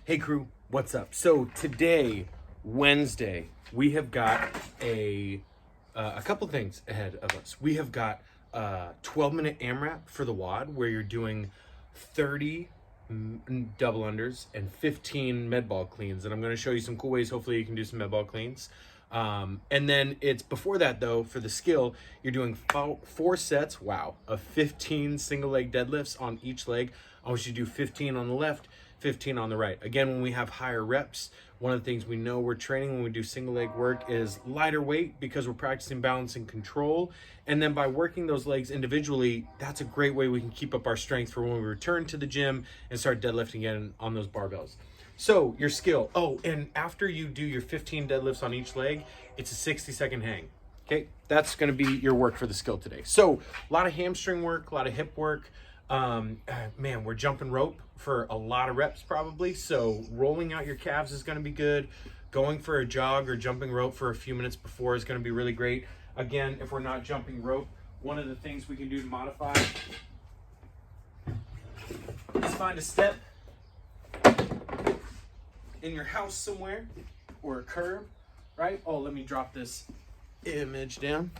Hey crew, what's up? So today, Wednesday, we have got a couple things ahead of us. We have got a 12-minute AMRAP for the WOD where you're doing 30 double unders and 15 Medball Cleans. And I'm going to show you some cool ways. Hopefully you can do some Medball Cleans. And then it's before that though, for the skill, you're doing 4 sets, of 15 single leg deadlifts on each leg. I want you to do 15 on the left, 15 on the right. Again, when we have higher reps, one of the things we know we're training when we do single leg work is lighter weight because we're practicing balance and control. And then by working those legs individually, that's a great way we can keep up our strength for when we return to the gym and start deadlifting again on those barbells. So your skill, and after you do your 15 deadlifts on each leg, it's a 60-second hang. Okay, that's gonna be your work for the skill today. So a lot of hamstring work, a lot of hip work. Man, we're jumping rope for a lot of reps probably. So rolling out your calves is gonna be good. Going for a jog or jumping rope for a few minutes before is gonna be really great. Again, if we're not jumping rope, one of the things we can do to modify is find a step in your house somewhere or a curb, right? Oh, let me drop this image down.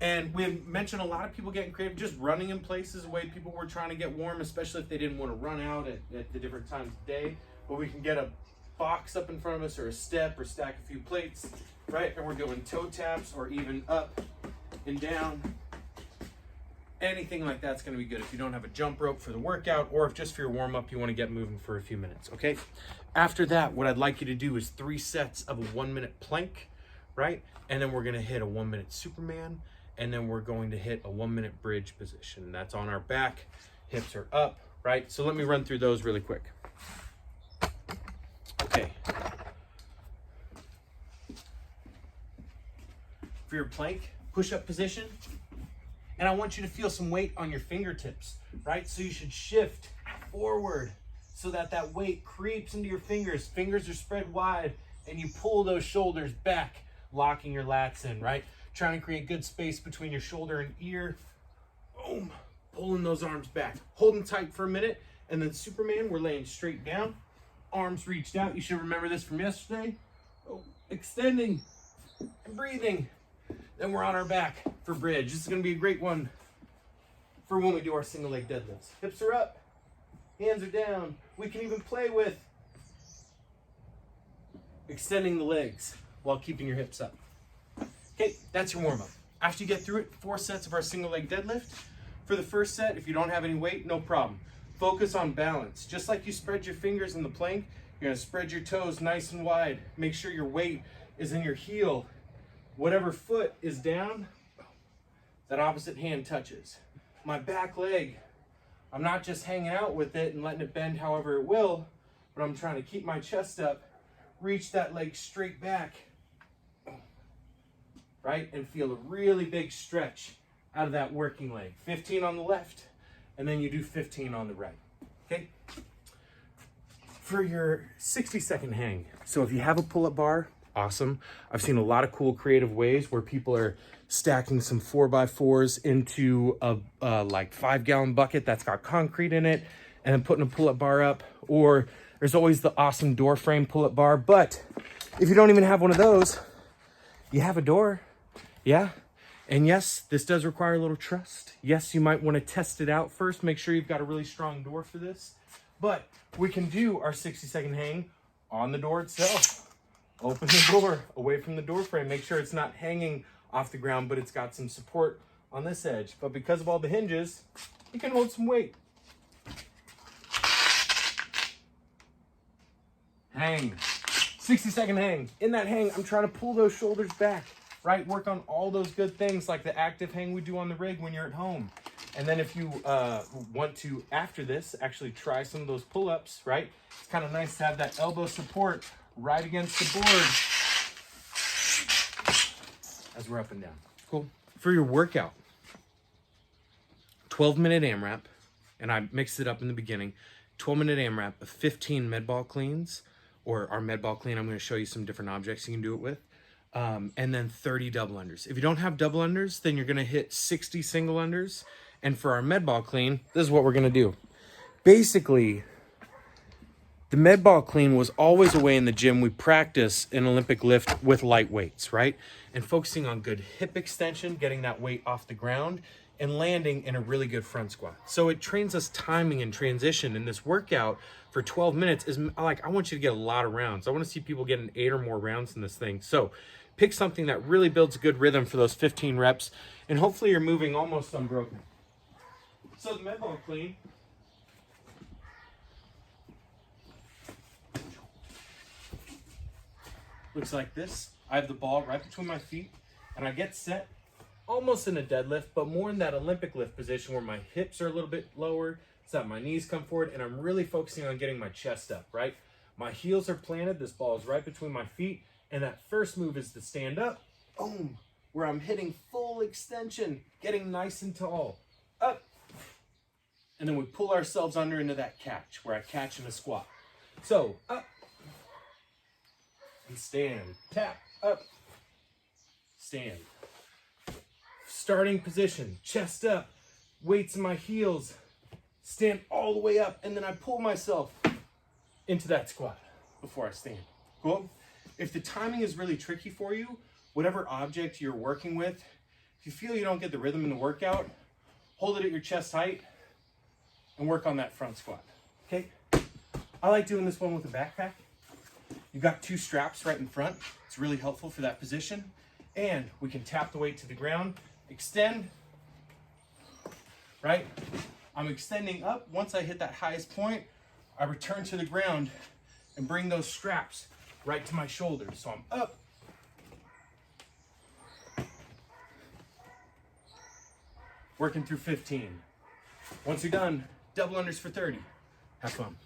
And we've mentioned a lot of people getting creative, just running in places, the way people were trying to get warm, especially if they didn't want to run out at the different times of day. But we can get a box up in front of us or a step or stack a few plates, right? And we're doing toe taps or even up and down. Anything like that's going to be good if you don't have a jump rope for the workout, or if just for your warm-up you want to get moving for a few minutes, okay? After that, what I'd like you to do is 3 sets of a 1-minute plank, right? And then we're going to hit a 1-minute Superman, and then we're going to hit a 1-minute bridge position. That's on our back, hips are up, right? So let me run through those really quick. Okay. For your plank, push-up position. And I want you to feel some weight on your fingertips, right? So you should shift forward so that that weight creeps into your fingers. Fingers are spread wide, and you pull those shoulders back, locking your lats in, right? Trying to create good space between your shoulder and ear. Boom, pulling those arms back. Holding tight for a minute, and then Superman, we're laying straight down. Arms reached out. You should remember this from yesterday. Extending and breathing. Then we're on our back for bridge. This is going to be a great one for when we do our single leg deadlifts. Hips are up, hands are down. We can even play with extending the legs while keeping your hips up. Okay, that's your warm up. After you get through it, 4 sets of our single leg deadlift. For the first set, if you don't have any weight, no problem. Focus on balance. Just like you spread your fingers in the plank, you're going to spread your toes nice and wide. Make sure your weight is in your heel. Whatever foot is down, that opposite hand touches. My back leg, I'm not just hanging out with it and letting it bend however it will, but I'm trying to keep my chest up, reach that leg straight back, right? And feel a really big stretch out of that working leg. 15 on the left, and then you do 15 on the right, okay? For your 60-second hang, so if you have a pull-up bar, awesome. I've seen a lot of cool creative ways where people are stacking some 4x4s into a like 5-gallon bucket that's got concrete in it and then putting a pull-up bar up. Or there's always the awesome door frame pull-up bar. But if you don't even have one of those, you have a door. Yeah. And yes, this does require a little trust. Yes, you might want to test it out first. Make sure you've got a really strong door for this. But we can do our 60-second hang on the door itself. Open the door away from the door frame. Make sure it's not hanging off the ground, but it's got some support on this edge. But because of all the hinges, you can hold some weight. Hang. 60-second hang. In that hang, I'm trying to pull those shoulders back, right? Work on all those good things like the active hang we do on the rig when you're at home. And then if you want to, after this, actually try some of those pull-ups, right? It's kind of nice to have that elbow support right against the board as we're up and down. Cool. For your workout, 12-minute AMRAP, and I mixed it up in the beginning, 12-minute AMRAP of 15 Medball Cleans, or our Medball Clean. I'm going to show you some different objects you can do it with. And then 30 double unders. If you don't have double unders, then you're going to hit 60 single unders. And for our Medball Clean, this is what we're going to do. Basically, the Medball Clean was always a way in the gym we practice an Olympic lift with light weights, right? And focusing on good hip extension, getting that weight off the ground, and landing in a really good front squat. So it trains us timing and transition. In this workout for 12 minutes is like, I want you to get a lot of rounds. I want to see people getting 8 or more rounds in this thing. So pick something that really builds a good rhythm for those 15 reps, and hopefully you're moving almost unbroken. So the Medball Clean looks like this. I have the ball right between my feet, and I get set almost in a deadlift, but more in that Olympic lift position where my hips are a little bit lower, so that my knees come forward, and I'm really focusing on getting my chest up, right? My heels are planted, this ball is right between my feet, and that first move is to stand up, boom, where I'm hitting full extension, getting nice and tall, up, and then we pull ourselves under into that catch, where I catch in a squat. So, up, and stand, tap, up, stand. Starting position, chest up, weights in my heels, stand all the way up, and then I pull myself into that squat before I stand. Cool? If the timing is really tricky for you, whatever object you're working with, if you feel you don't get the rhythm in the workout, hold it at your chest height and work on that front squat. Okay? I like doing this one with a backpack. You've got 2 straps right in front. It's really helpful for that position. And we can tap the weight to the ground, extend, right? I'm extending up. Once I hit that highest point, I return to the ground and bring those straps right to my shoulders. So I'm up, working through 15. Once you're done, double unders for 30. Have fun.